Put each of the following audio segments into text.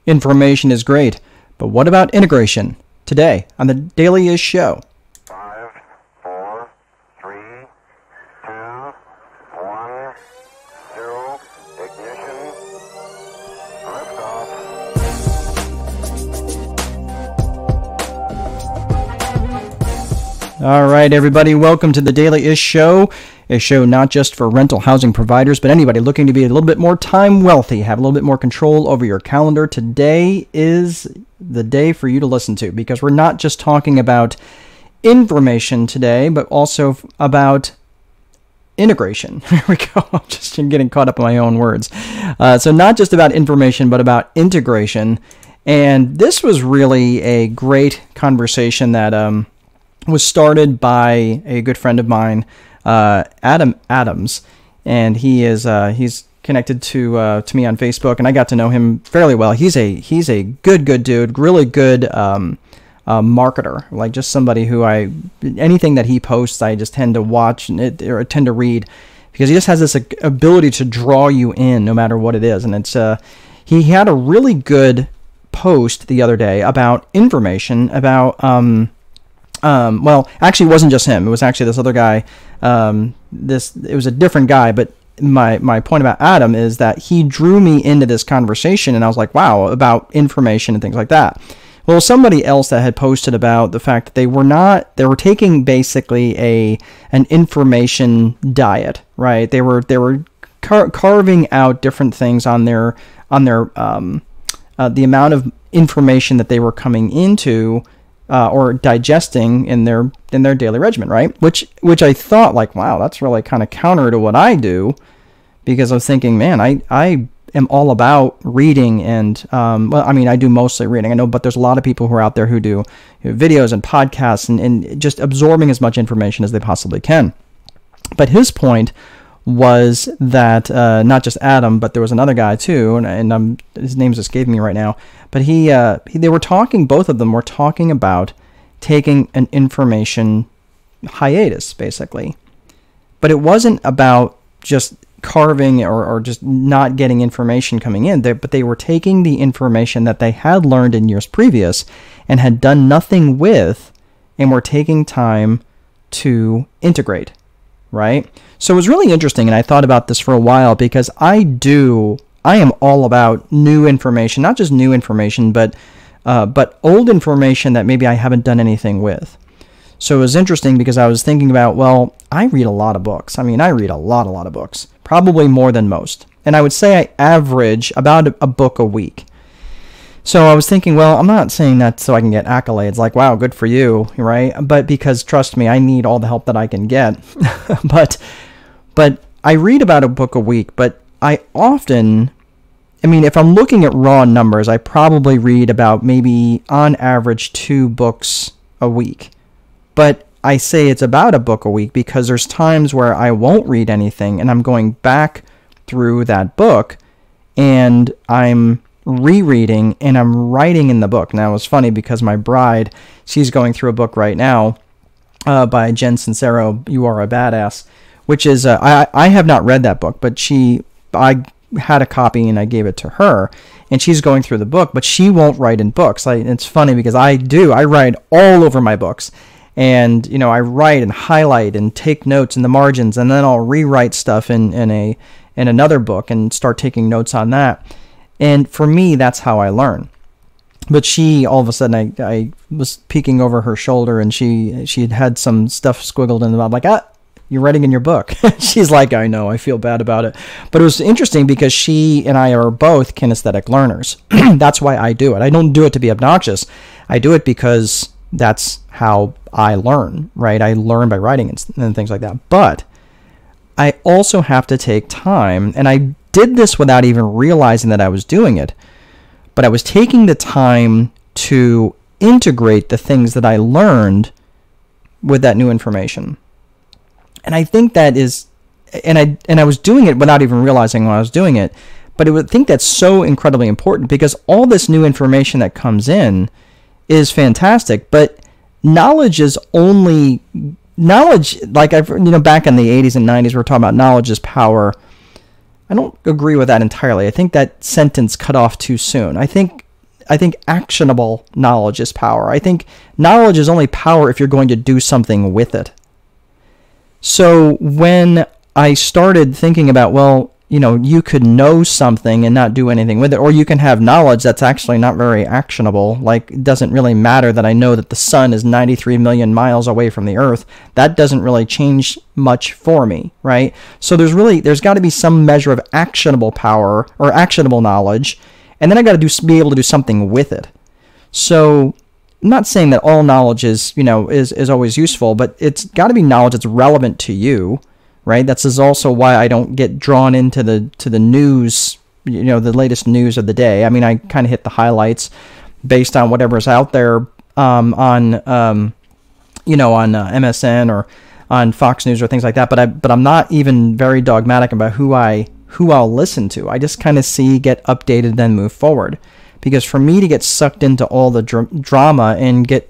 Information is great, but what about integration? Today on the Dailyish Show. 5, 4, 3, 2, 1, 0, ignition, liftoff. All right, everybody, welcome to the Dailyish Show, a show not just for rental housing providers, but anybody looking to be a little bit more time wealthy, have a little bit more control over your calendar. Today is the day for you to listen to, because we're not just talking about information today, but also about integration. Here we go. I'm just getting caught up in my own words. So not just about information, but about integration. And this was really a great conversation that was started by a good friend of mine, Adam Adams, and he's connected to me on Facebook, and I got to know him fairly well. He's a good dude, really good marketer, like just somebody who anything that he posts, I just tend to watch or tend to read, because he just has this ability to draw you in no matter what it is. And it's he had a really good post the other day about information, about well, actually, it wasn't just him. It was actually this other guy. It was a different guy, but my point about Adam is that he drew me into this conversation, and I was like, wow, about information and things like that. Well, somebody else that had posted about the fact that they were taking basically an information diet, right? They were carving out different things on their the amount of information that they were coming into or digesting in their daily regimen, right? Which I thought, like, wow, that's really kind of counter to what I do, because I was thinking, man, I am all about reading, and well, I mean, I do mostly reading, I know, but there's a lot of people who are out there who do videos and podcasts and just absorbing as much information as they possibly can. But his point was that not just Adam, but there was another guy too, and his name's escaping me right now. But they were talking, both of them were talking about taking an information hiatus, basically. But it wasn't about just carving or just not getting information coming in, but they were taking the information that they had learned in years previous and had done nothing with, and were taking time to integrate, right? So it was really interesting, and I thought about this for a while, because I am all about new information, not just new information, but old information that maybe I haven't done anything with. So it was interesting because I was thinking about, well, I read a lot of books. I mean, I read a lot of books, probably more than most. And I would say I average about a book a week. So I was thinking, well, I'm not saying that so I can get accolades, like, wow, good for you, right? But because, trust me, I need all the help that I can get. But I read about a book a week, but I often, I mean, if I'm looking at raw numbers, I probably read about maybe on average 2 books a week. But I say it's about a book a week because there's times where I won't read anything, and I'm going back through that book, and I'm rereading, and I'm writing in the book. Now, it's funny because my bride, she's going through a book right now by Jen Sincero, You Are a Badass, which is, I have not read that book, but I had a copy and I gave it to her, and she's going through the book, but she won't write in books. It's funny because I write all over my books, and, you know, I write and highlight and take notes in the margins, and then I'll rewrite stuff in another book and start taking notes on that. And for me, that's how I learn. But she, all of a sudden, I was peeking over her shoulder, and she had some stuff squiggled in the mouth, like, you're writing in your book. She's like, I know, I feel bad about it. But it was interesting because she and I are both kinesthetic learners. That's why I do it. I don't do it to be obnoxious. I do it because that's how I learn, right? I learn by writing and things like that. But I also have to take time, and I did this without even realizing that I was doing it, but I was taking the time to integrate the things that I learned with that new information. And I think that is, and I was doing it without even realizing when I was doing it, but I think that's so incredibly important, because all this new information that comes in is fantastic, but knowledge is only knowledge. Like, back in the 80s and 90s, we were talking about knowledge is power. I don't agree with that entirely. I think that sentence cut off too soon. I think I think actionable knowledge is power. I think knowledge is only power if you're going to do something with it. So when I started thinking about, well, you could know something and not do anything with it, or you can have knowledge that's actually not very actionable. Like, it doesn't really matter that I know that the sun is 93 million miles away from the earth. That doesn't really change much for me, right? So there's got to be some measure of actionable power or actionable knowledge, and then I got to be able to do something with it. So I'm not saying that all knowledge is always useful, but it's got to be knowledge that's relevant to you. Right. That's also why I don't get drawn into the news, the latest news of the day. I mean, I kind of hit the highlights based on whatever's out there on MSN or on Fox News or things like that. But I'm not even very dogmatic about who I'll listen to. I just kind of get updated, then move forward. Because for me to get sucked into all the drama and get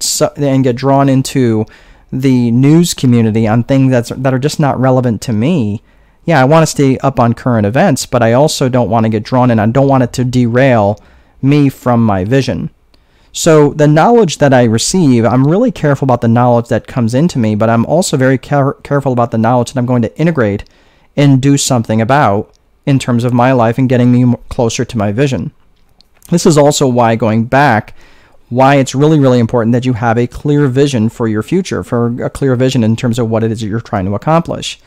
drawn into the news community on things that are just not relevant to me. Yeah, I want to stay up on current events, but I also don't want to get drawn in. I don't want it to derail me from my vision. So the knowledge that I receive, I'm really careful about the knowledge that comes into me, but I'm also very careful about the knowledge that I'm going to integrate and do something about in terms of my life and getting me closer to my vision. This is also why, going back, why it's really, really important that you have a clear vision for your future, for a clear vision in terms of what it is that you're trying to accomplish.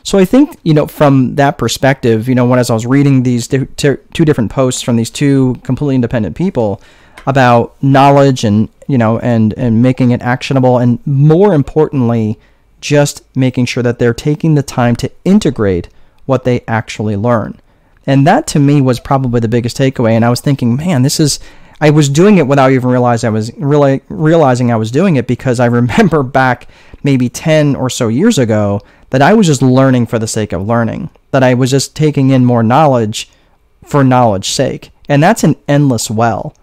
So I think, from that perspective, as I was reading these two different posts from these two completely independent people about knowledge and making it actionable, and more importantly, just making sure that they're taking the time to integrate what they actually learn. And that to me was probably the biggest takeaway. And I was thinking, man, I was doing it without even realizing I was doing it, because I remember back maybe 10 or so years ago that I was just learning for the sake of learning, that I was just taking in more knowledge for knowledge's sake. And that's an endless well.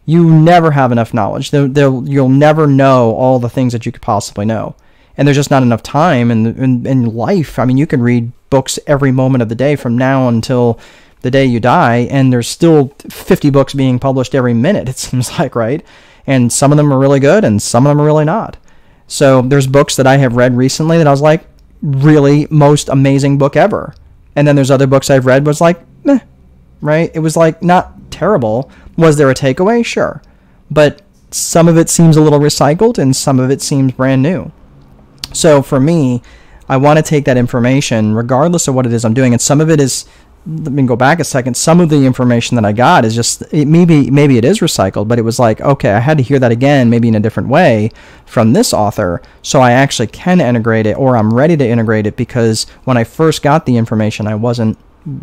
You never have enough knowledge. You'll never know all the things that you could possibly know. And there's just not enough time in life. I mean, you can read books every moment of the day from now until the day you die, and there's still 50 books being published every minute, it seems like, right? And some of them are really good, and some of them are really not. So there's books that I have read recently that I was like, really, most amazing book ever. And then there's other books I've read was like, meh, right? It was like not terrible. Was there a takeaway? Sure. But some of it seems a little recycled, and some of it seems brand new. So for me, I want to take that information, regardless of what it is I'm doing, and some of it is, let me go back a second. Some of the information that I got is just, maybe it is recycled, but it was like, okay, I had to hear that again, maybe in a different way from this author, so I actually can integrate it, or I'm ready to integrate it, because when I first got the information, I wasn't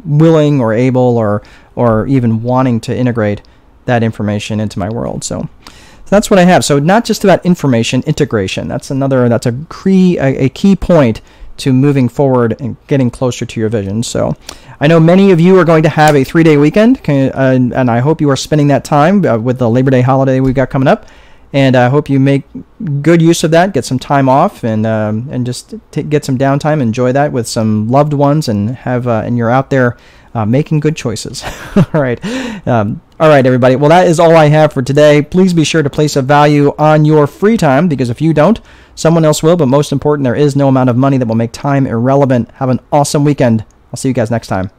willing or able or even wanting to integrate that information into my world. So that's what I have. So not just about information, integration. That's a key point to moving forward and getting closer to your vision. So I know many of you are going to have a 3-day weekend, and I hope you are spending that time with the Labor Day holiday we've got coming up. And I hope you make good use of that, get some time off, and just get some downtime, enjoy that with some loved ones, and and you're out there making good choices. All right. All right, everybody. Well, that is all I have for today. Please be sure to place a value on your free time, because if you don't, someone else will. But most important, there is no amount of money that will make time irrelevant. Have an awesome weekend. I'll see you guys next time.